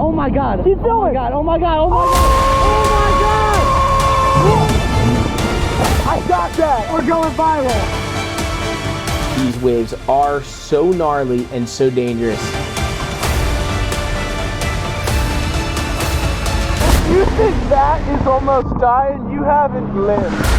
Oh my God. Keep going. Oh my God. Oh my God. Oh my God. Oh my God. I got that. We're going viral. These waves are so gnarly and so dangerous. If you think that is almost dying, you haven't lived.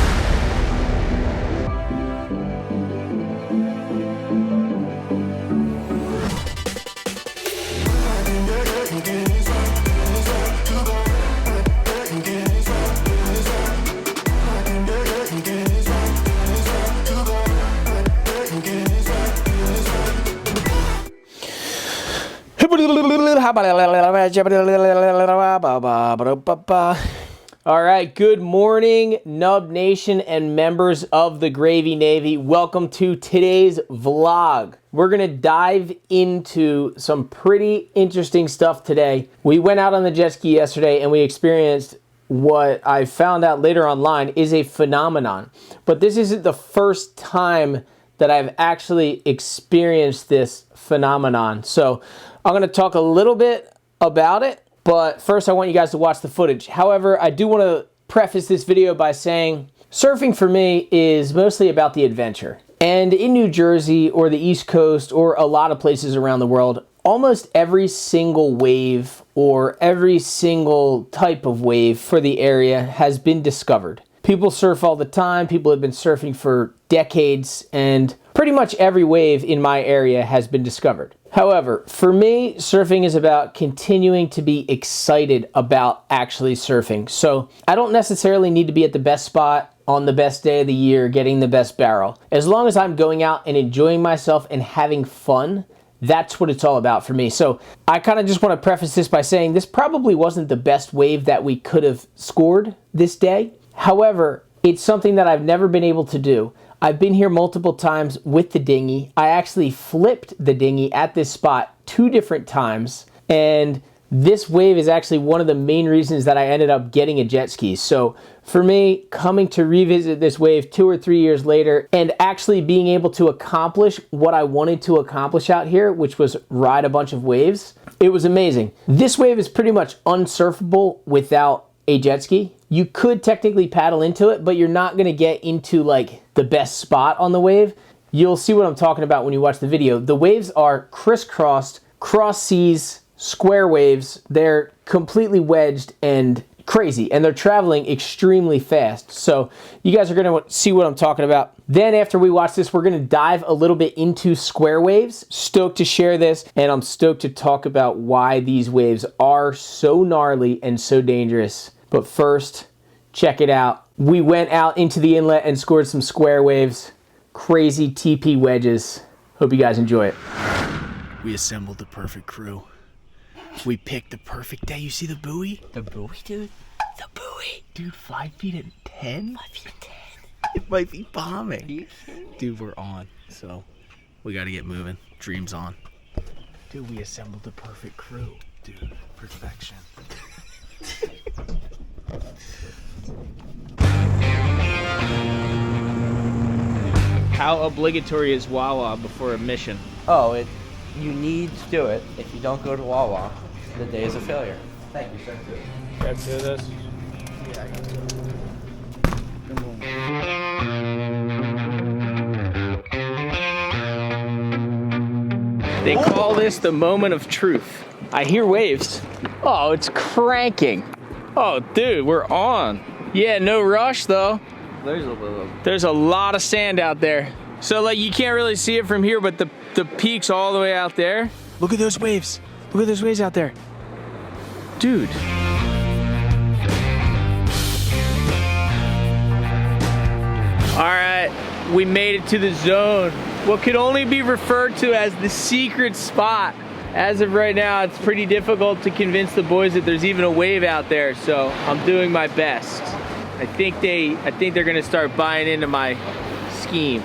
All right, good morning, Nub Nation and members of the Gravy Navy. Welcome to today's vlog. We're gonna dive into some pretty interesting stuff today. We went out on the jet ski yesterday and we experienced what I found out later online is a phenomenon. But this isn't the first time that I've actually experienced this phenomenon. So I'm gonna talk a little bit about it, but first I want you guys to watch the footage. However, I do want to preface this video by saying surfing for me is mostly about the adventure. And in New Jersey or the East Coast or a lot of places around the world, almost every single wave or every single type of wave for the area has been discovered. People surf all the time. People have been surfing for decades, and pretty much every wave in my area has been discovered. However, for me, surfing is about continuing to be excited about actually surfing. So I don't necessarily need to be at the best spot on the best day of the year, getting the best barrel. As long as I'm going out and enjoying myself and having fun, that's what it's all about for me. So I kind of just want to preface this by saying this probably wasn't the best wave that we could have scored this day. However, it's something that I've never been able to do. I've been here multiple times with the dinghy. I actually flipped the dinghy at this spot 2 different times, and this wave is actually one of the main reasons that I ended up getting a jet ski. So for me, coming to revisit this wave 2 or 3 years later and actually being able to accomplish what I wanted to accomplish out here, which was ride a bunch of waves, it was amazing. This wave is pretty much unsurfable without a jet ski. You could technically paddle into it, but you're not gonna get into like the best spot on the wave. You'll see what I'm talking about when you watch the video. The waves are crisscrossed, cross seas, square waves. They're completely wedged and crazy, and they're traveling extremely fast. So you guys are gonna see what I'm talking about. Then after we watch this, we're gonna dive a little bit into square waves. Stoked to share this, and I'm stoked to talk about why these waves are so gnarly and so dangerous. But first, check it out. We went out into the inlet and scored some square waves. Crazy TP wedges. Hope you guys enjoy it. We assembled the perfect crew. We picked the perfect day. You see the buoy? The buoy, dude? The buoy. Dude, 5 feet and 10? 5 feet and 10. It might be bombing. Dude, we're on. So, we gotta get moving. Dreams on. Dude, we assembled the perfect crew. Dude, perfection. How obligatory is Wawa before a mission? Oh, you need to do it. If you don't go to Wawa, the day is a failure. Thank you, sir. Grab 2 of this. Yeah, I got it. They call this the moment of truth. I hear waves. Oh, it's cranking. Oh, dude, we're on. Yeah, no rush though. There's a lot of sand out there. So like you can't really see it from here, but the peak's all the way out there. Look at those waves. Look at those waves out there. Dude. All right, we made it to the zone. What could only be referred to as the secret spot. As of right now, it's pretty difficult to convince the boys that there's even a wave out there, so I'm doing my best. I think they're gonna start buying into my scheme,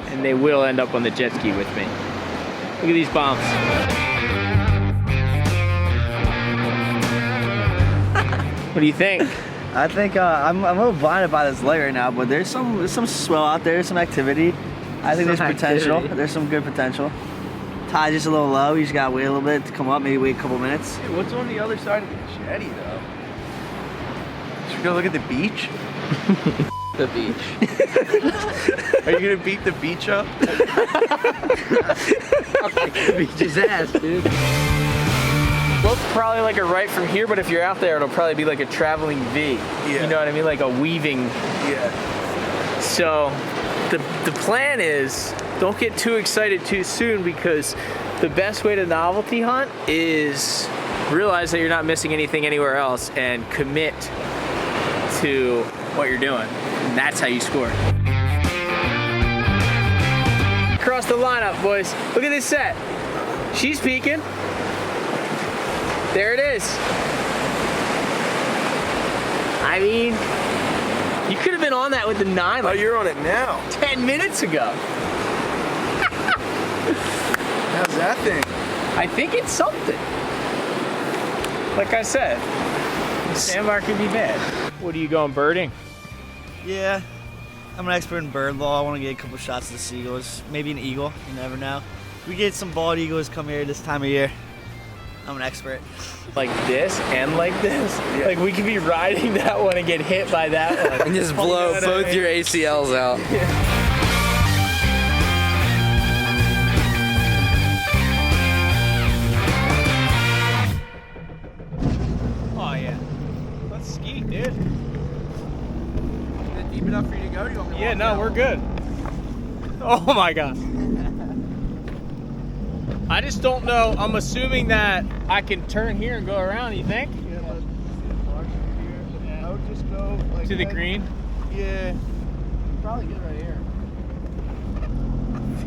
and they will end up on the jet ski with me. Look at these bombs. What do you think? I think I'm a little blinded by this light right now, but there's some swell out there, some activity. I think there's potential. There's some good potential. Tide just a little low. You just gotta wait a little bit to come up. Maybe wait a couple minutes. Hey, what's on the other side of the jetty, though? Should we go look at the beach? The beach. Are you gonna beat the beach up? Beach his ass, dude. Looks probably like a right from here, but if you're out there, it'll probably be like a traveling V. Yeah. You know what I mean? Like a weaving. Yeah. So the plan is don't get too excited too soon, because the best way to novelty hunt is realize that you're not missing anything anywhere else and commit to what you're doing. And that's how you score. Across the lineup, boys. Look at this set. She's peeking. There it is. I mean, you could have been on that with the 9 Oh, like you're on it now. 10 minutes ago. How's that thing? I think it's something. Like I said, sandbar could be bad. What are you going birding? Yeah, I'm an expert in bird law. I want to get a couple shots of the seagulls. Maybe an eagle. You never know. We get some bald eagles come here this time of year. I'm an expert. Like this and like this? Yeah. Like we could be riding that one and get hit by that one. And just blow both your ACLs out. Oh yeah. Let's ski, dude. Is it deep enough for you to go? Or do you want me to Yeah, walk no, down? we're good. Oh my god. I just don't know. I'm assuming that I can turn here and go around, you think? Yeah, but I would just go like To the that. green? Yeah. Probably good right here.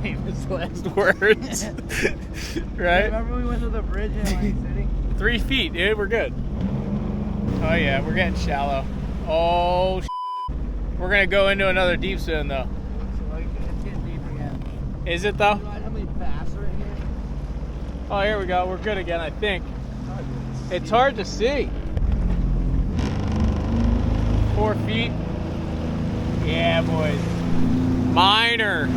Famous last words. Right? Remember we went to the bridge in Atlantic City? 3 feet, dude. We're good. Oh yeah, we're getting shallow. Oh, we're gonna go into another deep zone though. Looks like it's getting deep again. Is it though? You know how many bass are in here? Oh, here we go. We're good again, I think. It's hard to see. 4 feet. Yeah, boys. Minor.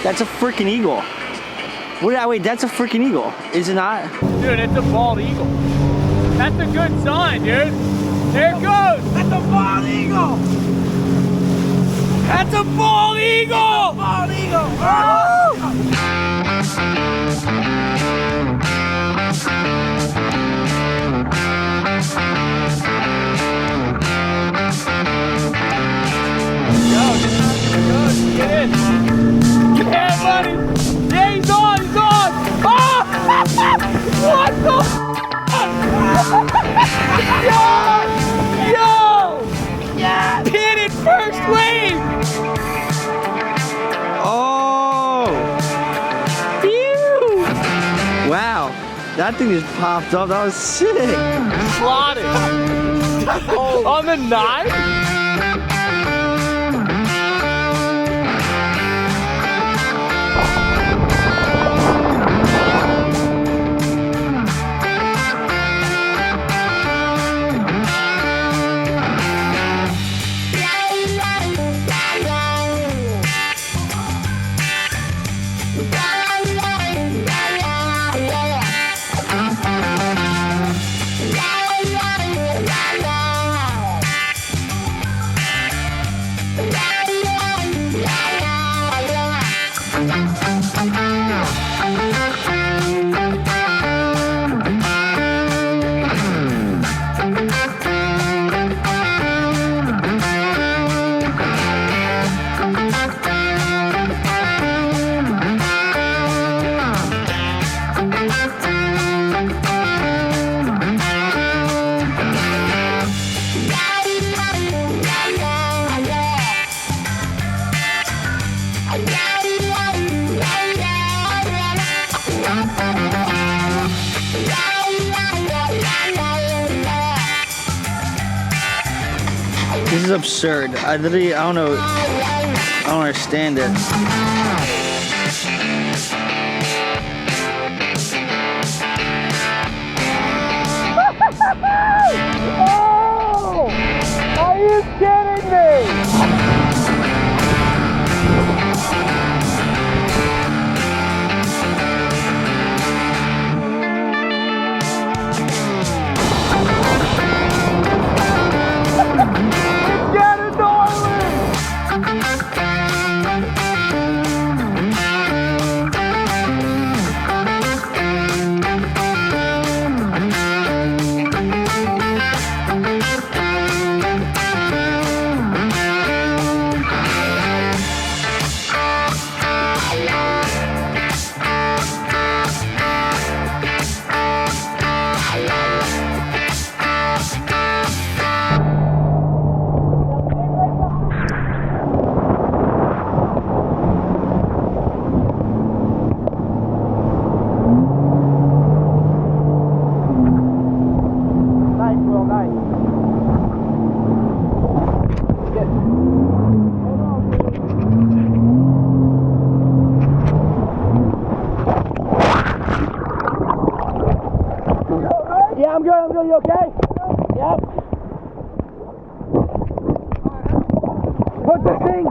That's a freaking eagle. Wait, that's a freaking eagle. Is it not? Dude, it's a bald eagle. That's a good sign, dude. There it goes. That's a bald eagle! That's a bald eagle. Bald eagle! Oh! Get in. Yeah, buddy. Yeah, he's on. He's on. Oh! What the? Yo! Yeah! Pitted first wave. Oh! Phew! Wow. That thing just popped up. That was sick. Slotted. On the 9? absurd. I don't know. I don't understand it. Oh! Are you kidding me? You okay? Yep. Put the thing.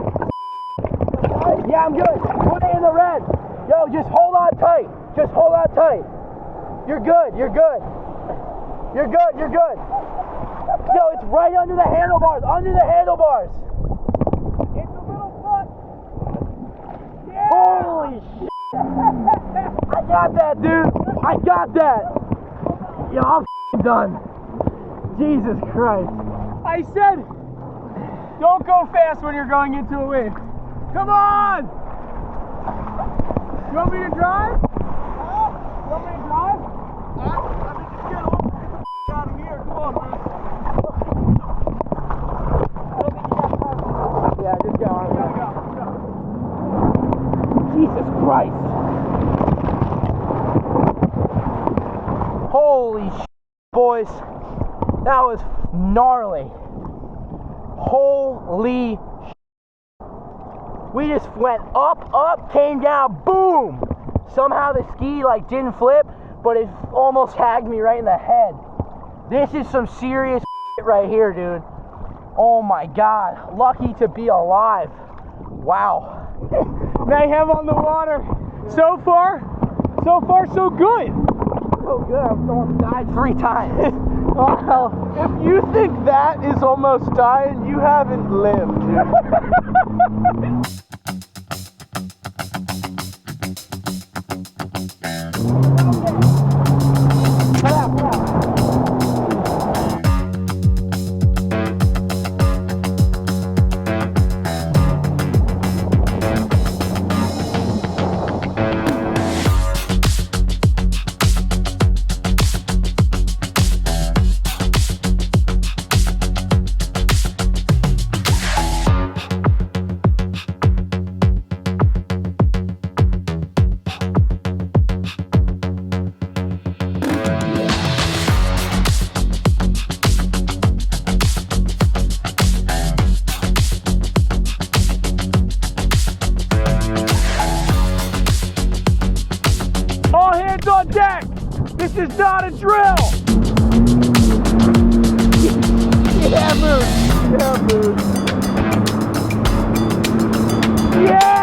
Yeah, I'm good. Put it in the red. Yo, just hold on tight. Just hold on tight. You're good. You're good. You're good. You're good. Yo, it's right under the handlebars. Under the handlebars. It's a little foot. Yeah. Holy shit. I got that, dude. I got that. Yo, I'm done. Jesus Christ. I said, don't go fast when you're going into a wave. Come on! You want me to drive? You want me to drive? Let me just get out of here. Come on, man. I don't think you got time. Yeah, just go. Go. Jesus Christ. Holy shit. Boys, that was gnarly. Holy shit. We just went up, came down, boom! Somehow the ski like didn't flip, but it almost tagged me right in the head. This is some serious shit right here, dude. Oh my God, lucky to be alive. Wow. Mayhem on the water. So far, so good. So good, I've almost died 3 times. Well, if you think that is almost dying, you haven't lived. On deck! This is not a drill! Yeah, move! Yeah, move! Yeah!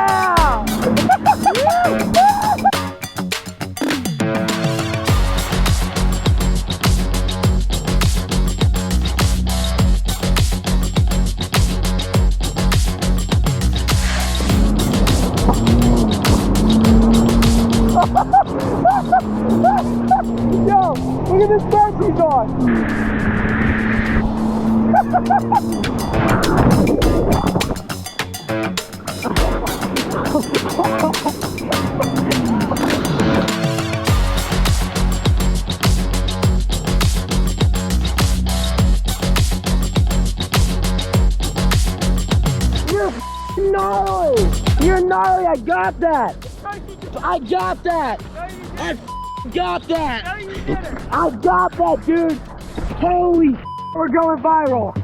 Yo, look at this boat he's on. You're gnarly. You're gnarly. I got that. I got that. I got that. No, you didn't. I got that, dude. Holy, we're going viral.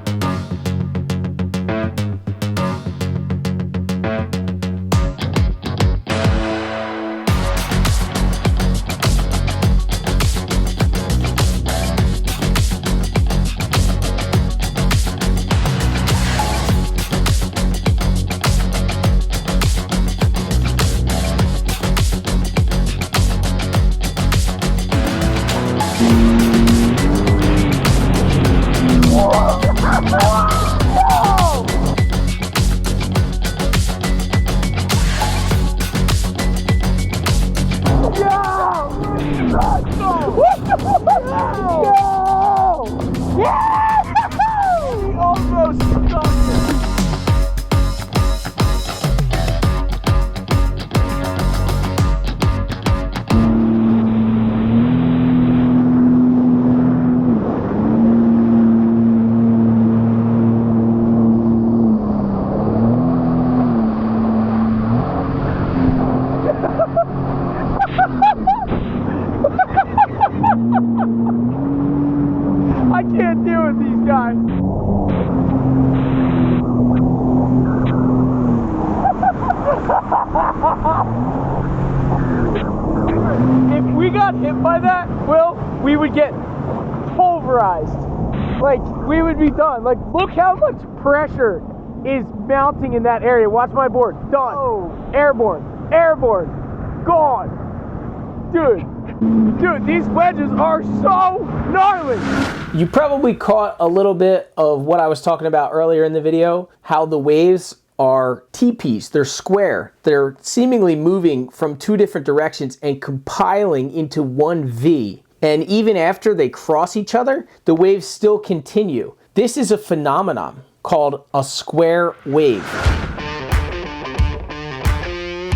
I can't deal with these guys. If we got hit by that, Will, we would get pulverized. Like, we would be done. Like, look how much pressure is mounting in that area. Watch my board. Done. Oh. Airborne. Airborne. Gone. Dude, these wedges are so gnarly. You probably caught a little bit of what I was talking about earlier in the video, how the waves are teepees, they're square. They're seemingly moving from two different directions and compiling into one V. And even after they cross each other, the waves still continue. This is a phenomenon called a square wave.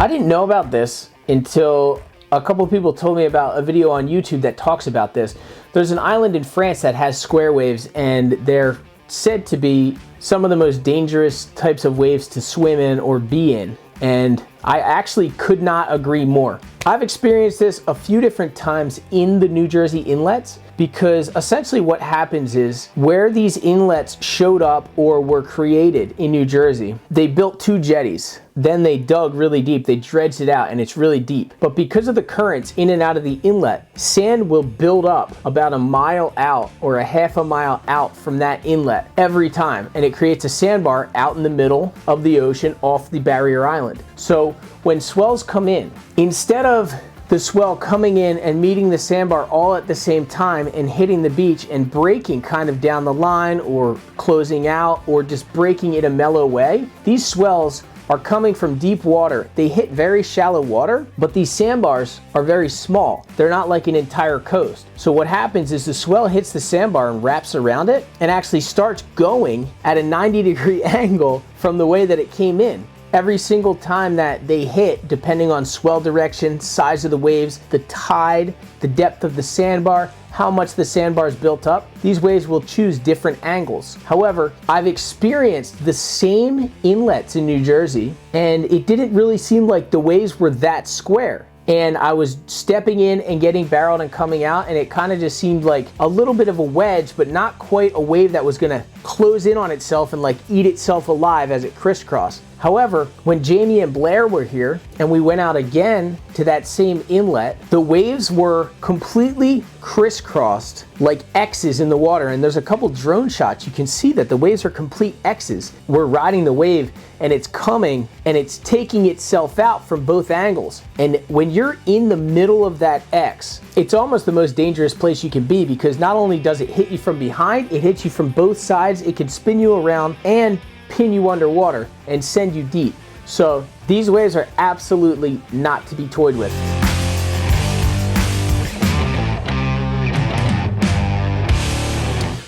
I didn't know about this until a couple of people told me about a video on YouTube that talks about this. There's an island in France that has square waves, and they're said to be some of the most dangerous types of waves to swim in or be in. And I actually could not agree more. I've experienced this a few different times in the New Jersey inlets, because essentially what happens is where these inlets showed up or were created in New Jersey, they built two jetties. Then they dug really deep, they dredged it out, and it's really deep. But because of the currents in and out of the inlet, sand will build up about a mile out or a half a mile out from that inlet every time. And it creates a sandbar out in the middle of the ocean off the barrier island. So when swells come in, instead of the swell coming in and meeting the sandbar all at the same time and hitting the beach and breaking kind of down the line or closing out or just breaking in a mellow way, these swells are coming from deep water. They hit very shallow water, but these sandbars are very small. They're not like an entire coast. So what happens is the swell hits the sandbar and wraps around it and actually starts going at a 90-degree angle from the way that it came in. Every single time that they hit, depending on swell direction, size of the waves, the tide, the depth of the sandbar, how much the sandbar is built up, these waves will choose different angles. However, I've experienced the same inlets in New Jersey, and it didn't really seem like the waves were that square. And I was stepping in and getting barreled and coming out, and it kind of just seemed like a little bit of a wedge, but not quite a wave that was gonna close in on itself and like eat itself alive as it crisscrossed. However, when Jamie and Blair were here and we went out again to that same inlet, the waves were completely crisscrossed like X's in the water. And there's a couple drone shots. You can see that the waves are complete X's. We're riding the wave and it's coming and it's taking itself out from both angles. And when you're in the middle of that X, it's almost the most dangerous place you can be, because not only does it hit you from behind, it hits you from both sides. It can spin you around and pin you underwater and send you deep. So these waves are absolutely not to be toyed with.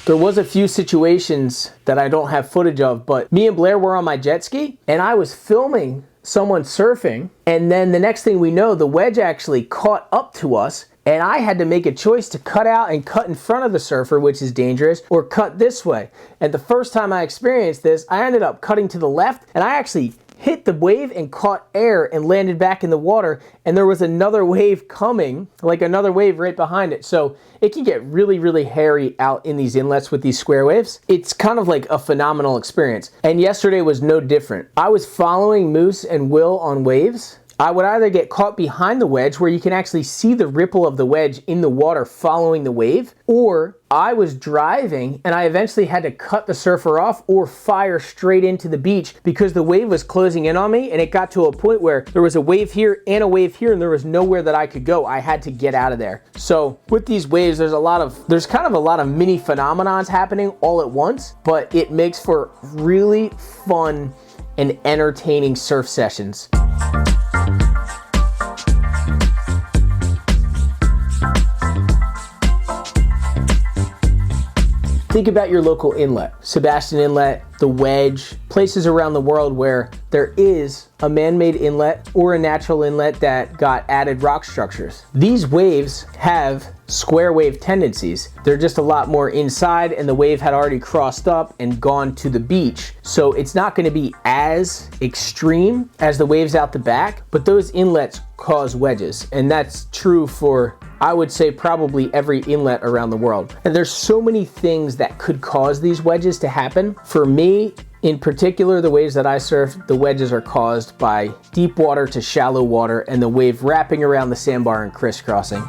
There was a few situations that I don't have footage of, but me and Blair were on my jet ski and I was filming someone surfing, and then the next thing we know, the wedge actually caught up to us, and I had to make a choice to cut out and cut in front of the surfer, which is dangerous, or cut this way. And the first time I experienced this, I ended up cutting to the left, and I actually hit the wave and caught air and landed back in the water, and there was another wave coming, like another wave right behind it. So it can get really, really hairy out in these inlets with these square waves. It's kind of like a phenomenal experience. And yesterday was no different. I was following Moose and Will on waves. I would either get caught behind the wedge where you can actually see the ripple of the wedge in the water following the wave, or I was driving and I eventually had to cut the surfer off or fire straight into the beach because the wave was closing in on me, and it got to a point where there was a wave here and a wave here and there was nowhere that I could go. I had to get out of there. So with these waves, there's kind of a lot of mini phenomenons happening all at once, but it makes for really fun and entertaining surf sessions. think about your local inlet. Sebastian Inlet, the Wedge, places around the world where there is a man-made inlet or a natural inlet that got added rock structures. These waves have square wave tendencies. They're just a lot more inside, and the wave had already crossed up and gone to the beach. So it's not going to be as extreme as the waves out the back, but those inlets cause wedges. And that's true for, I would say, probably every inlet around the world. And there's so many things that could cause these wedges to happen. For me, in particular, the waves that I surf, the wedges are caused by deep water to shallow water and the wave wrapping around the sandbar and crisscrossing.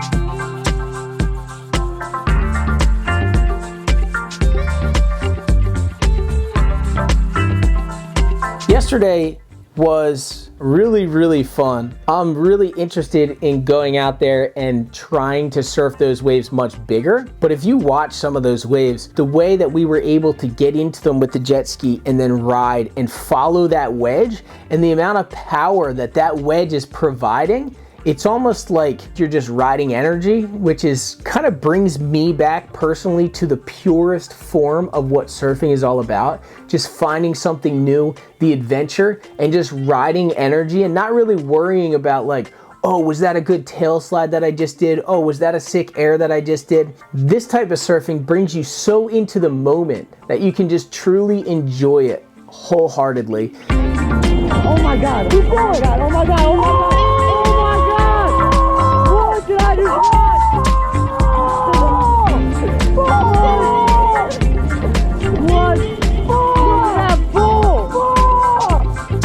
Yesterday was really fun. I'm really interested in going out there and trying to surf those waves much bigger. But if you watch some of those waves, the way that we were able to get into them with the jet ski and then ride and follow that wedge, and the amount of power that that wedge is providing, it's almost like you're just riding energy, which is kind of brings me back personally to the purest form of what surfing is all about. Just finding something new, the adventure, and just riding energy and not really worrying about like, oh, was that a good tail slide that I just did? Oh, was that a sick air that I just did? This type of surfing brings you so into the moment that you can just truly enjoy it wholeheartedly. Oh my God, who's going? Oh my God, oh my God. What did I do? What? Look at that bull!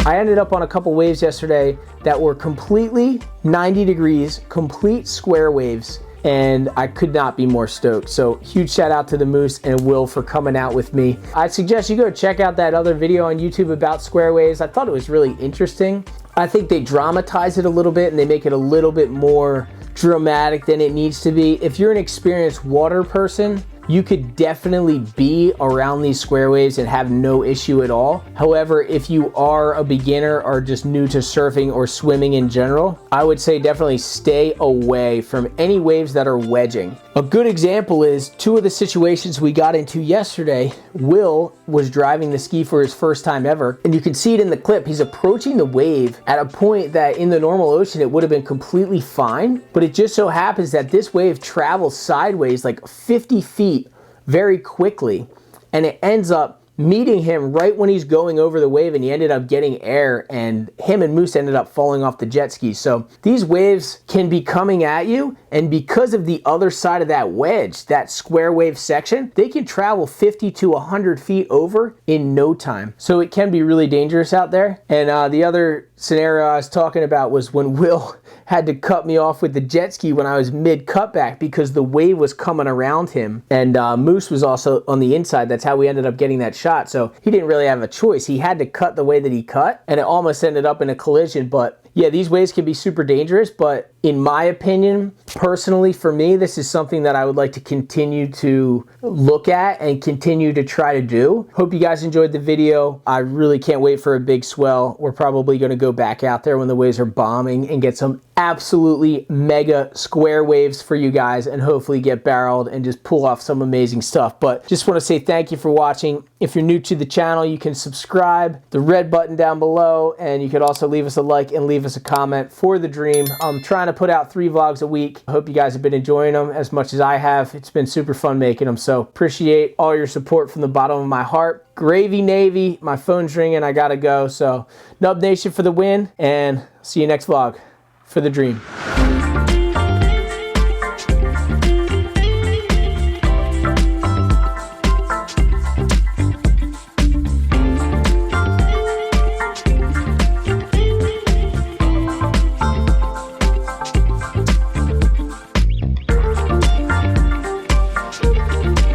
I ended up on a couple waves yesterday that were completely 90 degrees, complete square waves, and I could not be more stoked. So huge shout out to the Moose and Will for coming out with me. I suggest you go check out that other video on YouTube about square waves. I thought it was really interesting. I think they dramatize it a little bit and they make it a little bit more dramatic than it needs to be. If you're an experienced water person, you could definitely be around these square waves and have no issue at all. However, if you are a beginner or just new to surfing or swimming in general, I would say definitely stay away from any waves that are wedging. A good example is two of the situations we got into yesterday. Will was driving the ski for his first time ever, and you can see it in the clip. He's approaching the wave at a point that in the normal ocean it would have been completely fine, but it just so happens that this wave travels sideways like 50 feet very quickly, and it ends up meeting him right when he's going over the wave, and he ended up getting air, and him and Moose ended up falling off the jet ski. So these waves can be coming at you, and because of the other side of that wedge, that square wave section, they can travel 50 to 100 feet over in no time. So it can be really dangerous out there. And the other scenario I was talking about was when Will had to cut me off with the jet ski when I was mid cutback because the wave was coming around him, and Moose was also on the inside. That's how we ended up getting that shot. So he didn't really have a choice. He had to cut the way that he cut, and it almost ended up in a collision. But yeah, these waves can be super dangerous, but in my opinion, personally for me, this is something that I would like to continue to look at and continue to try to do. Hope you guys enjoyed the video. I really can't wait for a big swell. We're probably going to go back out there when the waves are bombing and get some absolutely mega square waves for you guys, and hopefully get barreled and just pull off some amazing stuff. But just want to say thank you for watching. If you're new to the channel, you can subscribe, the red button down below, and you could also leave us a like and leave us a comment for the dream. I'm trying to put out 3 vlogs a week. I hope you guys have been enjoying them as much as I have. It's been super fun making them, so appreciate all your support from the bottom of my heart. Gravy Navy, my phone's ringing, I gotta go. So Nub Nation for the win, and see you next vlog for the dream.